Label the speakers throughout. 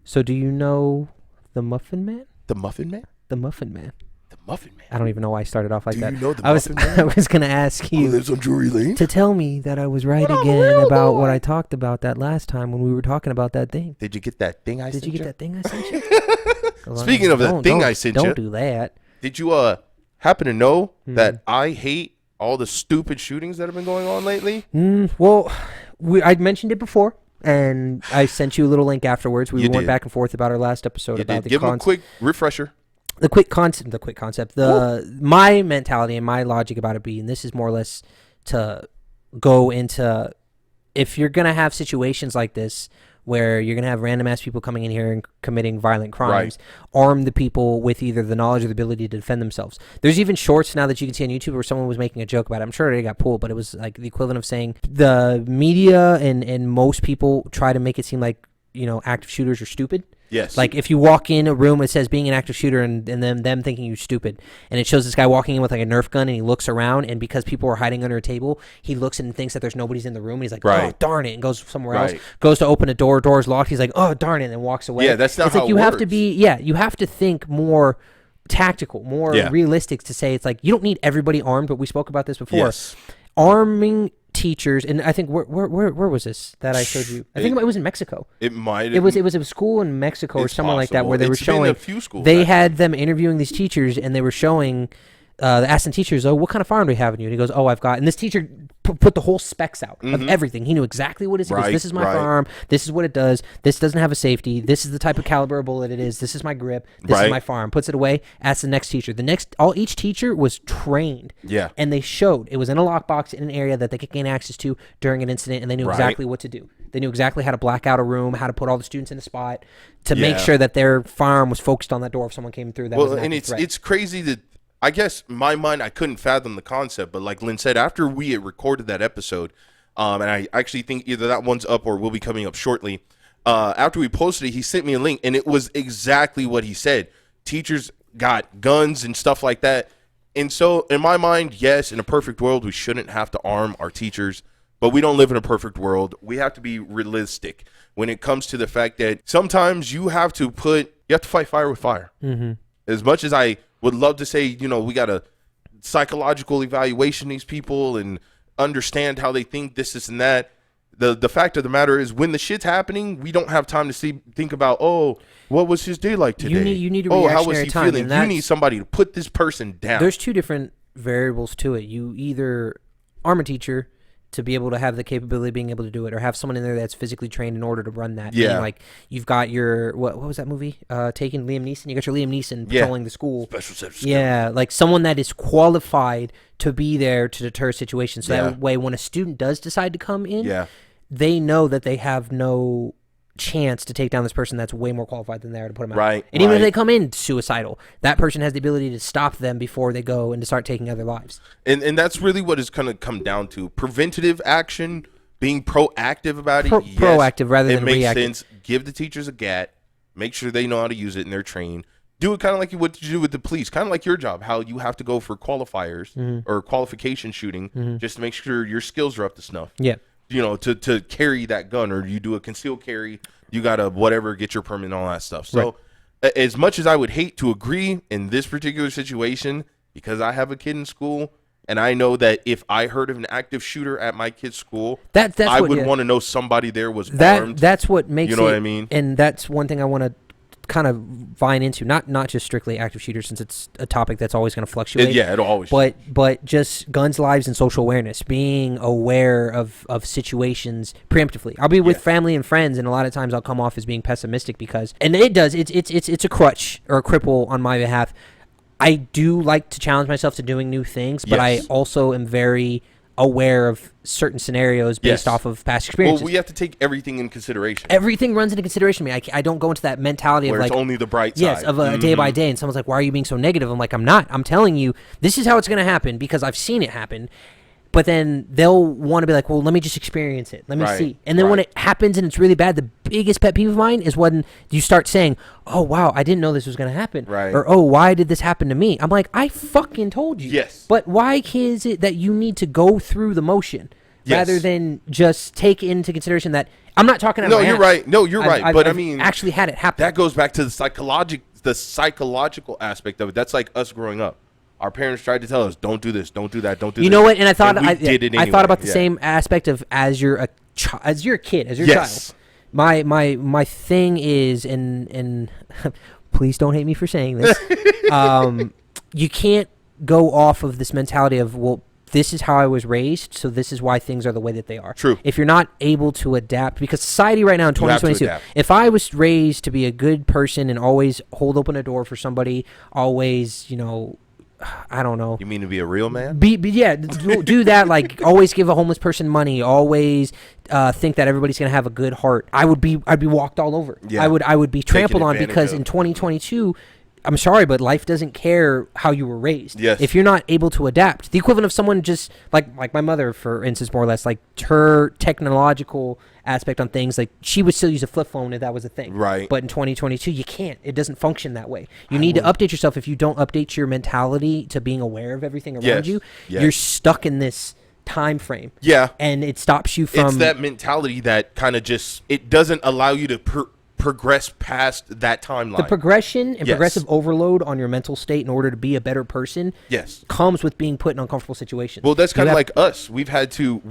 Speaker 1: So do you know the Muffin Man?
Speaker 2: The Muffin Man?
Speaker 1: The Muffin Man.
Speaker 2: The Muffin Man.
Speaker 1: I don't even know why I started off like that.
Speaker 2: Do you know the
Speaker 1: I was
Speaker 2: Muffin Man?
Speaker 1: I was gonna ask
Speaker 2: Who
Speaker 1: you
Speaker 2: lives on Drury Lane?
Speaker 1: to tell me that I was right
Speaker 2: What a
Speaker 1: again
Speaker 2: real
Speaker 1: about
Speaker 2: boy.
Speaker 1: what I talked about that last time when we were talking about that thing.
Speaker 2: Did you get that thing I sent you?
Speaker 1: Did you get that thing I sent you?
Speaker 2: Speaking of that thing I sent you.
Speaker 1: Don't do that.
Speaker 2: Did you happen to know that I hate all the stupid shootings that have been going on lately?
Speaker 1: Well, I'd mentioned it before, and I sent you a little link afterwards. We went back and forth about our last episode
Speaker 2: You
Speaker 1: about
Speaker 2: did. Give them a quick refresher.
Speaker 1: The quick concept. My mentality and my logic about it being, this is more or less to go into, if you're gonna have situations like this where you're gonna have random ass people coming in here and committing violent crimes, arm the people with either the knowledge or the ability to defend themselves. There's even shorts now that you can see on YouTube where someone was making a joke about it. I'm sure it got pulled, but it was like the equivalent of saying the media and most people try to make it seem like, you know, active shooters are stupid.
Speaker 2: Yes.
Speaker 1: Like if you walk in a room, it says being an active shooter and then them thinking you're stupid. And it shows this guy walking in with like a Nerf gun and he looks around, and because people are hiding under a table, he looks and thinks that there's nobody's in the room. And he's like, oh, darn it. And goes somewhere else, goes to open a door, door's locked. He's like, oh, darn it. And walks away.
Speaker 2: Yeah, that's not
Speaker 1: it's
Speaker 2: how
Speaker 1: like you
Speaker 2: it
Speaker 1: have
Speaker 2: works.
Speaker 1: to be, you have to think more tactical, more realistic to say it's like, you don't need everybody armed, but we spoke about this before.
Speaker 2: Yes.
Speaker 1: Arming teachers, and I think where was this that I showed you? I think it was in Mexico.
Speaker 2: It might.
Speaker 1: It was a school in Mexico or somewhere like that where they were showing.
Speaker 2: Been a few schools,
Speaker 1: they had them interviewing these teachers, and they were showing. Asking teachers, oh, what kind of firearm do you have in you? And he goes, oh, I've got. And this teacher put the whole specs out of everything. He knew exactly what it is. He goes, this is my firearm. This is what it does. This doesn't have a safety. This is the type of caliber of bullet it is. This is my grip. This is my firearm. Puts it away. Asks the next teacher. Each teacher was trained.
Speaker 2: Yeah.
Speaker 1: And they showed it was in a lockbox in an area that they could gain access to during an incident, and they knew exactly what to do. They knew exactly how to black out a room, how to put all the students in a spot to make sure that their firearm was focused on that door if someone came through. That was an active threat.
Speaker 2: It's crazy that. I guess in my mind, I couldn't fathom the concept, but like Lynn said, after we had recorded that episode, and I actually think either that one's up or will be coming up shortly, after we posted it, he sent me a link, and it was exactly what he said. Teachers got guns and stuff like that. And so in my mind, yes, in a perfect world, we shouldn't have to arm our teachers, but we don't live in a perfect world. We have to be realistic when it comes to the fact that sometimes you have to fight fire with fire. Mm-hmm. As much as I would love to say, you know, we got to psychological evaluation these people and understand how they think, this and that. The fact of the matter is, when the shit's happening, we don't have time to think about, oh, what was his day like today?
Speaker 1: You need a reactionary
Speaker 2: how was he
Speaker 1: time,
Speaker 2: feeling? You need somebody to put this person down.
Speaker 1: There's two different variables to it. You either arm a teacher to be able to have the capability of being able to do it, or have someone in there that's physically trained in order to run that.
Speaker 2: Yeah.
Speaker 1: Meaning, like, you've got your, what was that movie? Taken, Liam Neeson. You got your Liam Neeson patrolling the school.
Speaker 2: Special set of skills.
Speaker 1: Yeah, like someone that is qualified to be there to deter situations. So that way, when a student does decide to come in, they know that they have no chance to take down this person that's way more qualified than they are to put them out.
Speaker 2: Right.
Speaker 1: And even if they come in suicidal, that person has the ability to stop them before they go and to start taking other lives.
Speaker 2: And that's really what it's going to come down to. Preventative action, being proactive about it.
Speaker 1: Proactive rather than reactive.
Speaker 2: It makes sense. Give the teachers a GAT. Make sure they know how to use it and they're trained. Do it kind of like what you do with the police. Kind of like your job, how you have to go for qualifiers or qualification shooting just to make sure your skills are up to snuff.
Speaker 1: Yeah.
Speaker 2: You know, to carry that gun, or you do a concealed carry, you got to whatever, get your permit and all that stuff. So as much as I would hate to agree in this particular situation, because I have a kid in school, and I know that if I heard of an active shooter at my kid's school, I would want to know somebody there was armed.
Speaker 1: That's what makes
Speaker 2: what I mean?
Speaker 1: And that's one thing I want to kind of vine into, not just strictly active shooters, since it's a topic that's always going to fluctuate.
Speaker 2: It'll always.
Speaker 1: But just guns, lives, and social awareness, being aware of situations preemptively. I'll be with family and friends, and a lot of times I'll come off as being pessimistic because, and it's a crutch or a cripple on my behalf. I do like to challenge myself to doing new things, but I also am very aware of certain scenarios based off of past experiences.
Speaker 2: Well, we have to take everything in consideration.
Speaker 1: Everything runs into consideration to me. I don't go into that mentality
Speaker 2: where
Speaker 1: of like,
Speaker 2: it's only the bright side.
Speaker 1: Yes, of a day by day. And someone's like, why are you being so negative? I'm like, I'm not. I'm telling you, this is how it's going to happen because I've seen it happen. But then they'll want to be like, well, let me just experience it. Let me see. And then when it happens and it's really bad, the biggest pet peeve of mine is when you start saying, oh, wow, I didn't know this was going to happen.
Speaker 2: Right.
Speaker 1: Or, oh, why did this happen to me? I'm like, I fucking told you.
Speaker 2: Yes.
Speaker 1: But why is it that you need to go through the motion?
Speaker 2: Yes.
Speaker 1: rather than just take into consideration that I'm not talking about.
Speaker 2: No, you're right. No, you're right. But I mean,
Speaker 1: actually had it happen.
Speaker 2: That goes back to the psychological aspect of it. That's like us growing up. Our parents tried to tell us, "Don't do this, don't do that, don't do."
Speaker 1: You
Speaker 2: this.
Speaker 1: know what? And I thought
Speaker 2: we did it anyway.
Speaker 1: I thought about the same aspect of as you're a kid, as your
Speaker 2: Yes.
Speaker 1: child. My thing is, and please don't hate me for saying this. You can't go off of this mentality of, well, this is how I was raised, so this is why things are the way that they are.
Speaker 2: True.
Speaker 1: If you're not able to adapt, because society right now in 2022, if I was raised to be a good person and always hold open a door for somebody, always, I don't know.
Speaker 2: You mean to be a real man?
Speaker 1: Do that. Like, always give a homeless person money. Always think that everybody's gonna have a good heart. I'd be walked all over.
Speaker 2: Yeah.
Speaker 1: I would be trampled on because
Speaker 2: of.
Speaker 1: in 2022, I'm sorry, but life doesn't care how you were raised.
Speaker 2: Yes.
Speaker 1: If you're not able to adapt, the equivalent of someone just like my mother, for instance, more or less, like her technological aspect on things, like she would still use a flip phone if that was a thing.
Speaker 2: Right.
Speaker 1: But in 2022, you can't. It doesn't function that way. You need to update yourself. If you don't update your mentality to being aware of everything around you, you're stuck in this time frame.
Speaker 2: Yeah.
Speaker 1: And it stops you from...
Speaker 2: It's that mentality that kind of just... It doesn't allow you to progress past that timeline.
Speaker 1: The progression and progressive overload on your mental state in order to be a better person comes with being put in uncomfortable situations.
Speaker 2: Well, that's kind of like us. We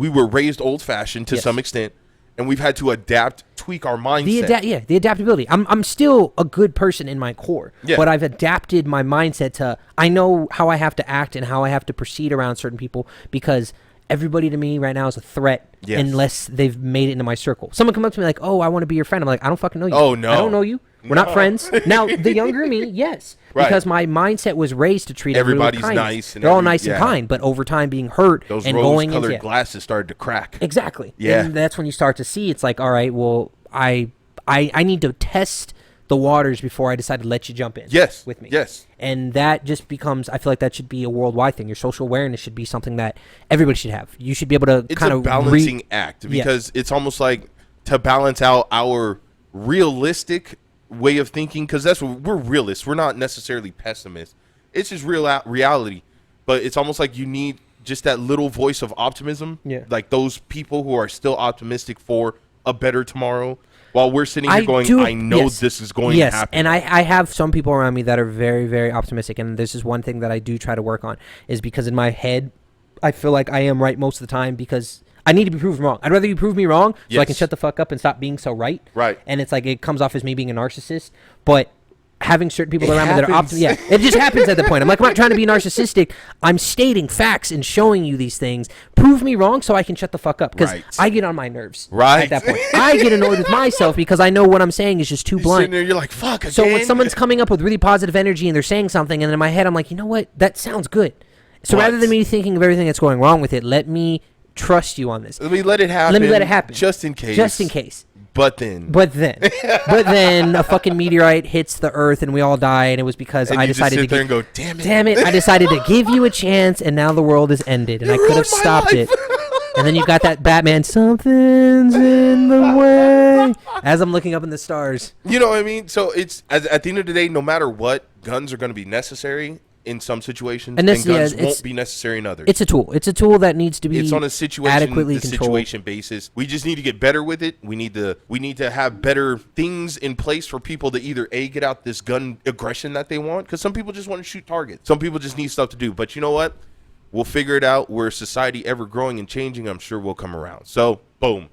Speaker 2: were raised old-fashioned to some extent, and we've had to adapt, tweak our mindset.
Speaker 1: The adaptability. I'm still a good person in my core, but I've adapted my mindset to, I know how I have to act and how I have to proceed around certain people, because everybody to me right now is a threat unless they've made it into my circle. Someone come up to me like, "Oh, I want to be your friend." I'm like, "I don't fucking know you."
Speaker 2: Oh, no.
Speaker 1: I don't know you. We're not friends. Now, the younger me, yes.
Speaker 2: Right.
Speaker 1: Because my mindset was raised to treat everybody with kindness.
Speaker 2: Nice.
Speaker 1: They're all nice and kind, but over time being hurt
Speaker 2: those
Speaker 1: and going into...
Speaker 2: Those rose-colored glasses started to crack.
Speaker 1: Exactly.
Speaker 2: Yeah.
Speaker 1: And that's when you start to see, it's like, all right, well, I need to test the waters before I decide to let you jump in with me.
Speaker 2: Yes.
Speaker 1: And that just becomes, I feel like that should be a worldwide thing. Your social awareness should be something that everybody should have. You should be able to kind of...
Speaker 2: It's a balancing act, because it's almost like to balance out our realistic way of thinking, because that's what we're realists. We're not necessarily pessimists. It's just reality. But it's almost like you need just that little voice of optimism. Yeah. Like those people who are still optimistic for a better tomorrow. While we're sitting here I know this is going to happen.
Speaker 1: And I have some people around me that are very, very optimistic. And this is one thing that I do try to work on, is because in my head, I feel like I am right most of the time because I need to be proven wrong. I'd rather you prove me wrong so I can shut the fuck up and stop being so right.
Speaker 2: Right.
Speaker 1: And it's like it comes off as me being a narcissist. But having certain people around me that are optimistic. Yeah, it just happens at the point. I'm like, I'm not trying to be narcissistic. I'm stating facts and showing you these things. Prove me wrong so I can shut the fuck up. Because I get on my nerves at that point. I get annoyed with myself because I know what I'm saying is just too blunt.
Speaker 2: Sitting there, you're like, fuck again.
Speaker 1: So when someone's coming up with really positive energy and they're saying something, and in my head I'm like, you know what? That sounds good. So rather than me thinking of everything that's going wrong with it, let me trust you on this.
Speaker 2: Let me let it happen. Just in case. But then
Speaker 1: a fucking meteorite hits the earth and we all die, and it was because I decided to
Speaker 2: there and go, damn it.
Speaker 1: I decided to give you a chance, and now the world has ended, and I could have stopped it. And then you've got that Batman, something's in the way, as I'm looking up in the stars.
Speaker 2: You know what I mean? So it's at the end of the day, no matter what, guns are going to be necessary in some situations, and guns won't be necessary in others.
Speaker 1: It's a tool. It's a tool that needs to be
Speaker 2: it's on a situation basis. We just need to get better with it. We need to have better things in place for people to either get out this gun aggression that they want, because some people just want to shoot targets. Some people just need stuff to do. But you know what? We'll figure it out. We're a society ever growing and changing. I'm sure we'll come around. So, boom.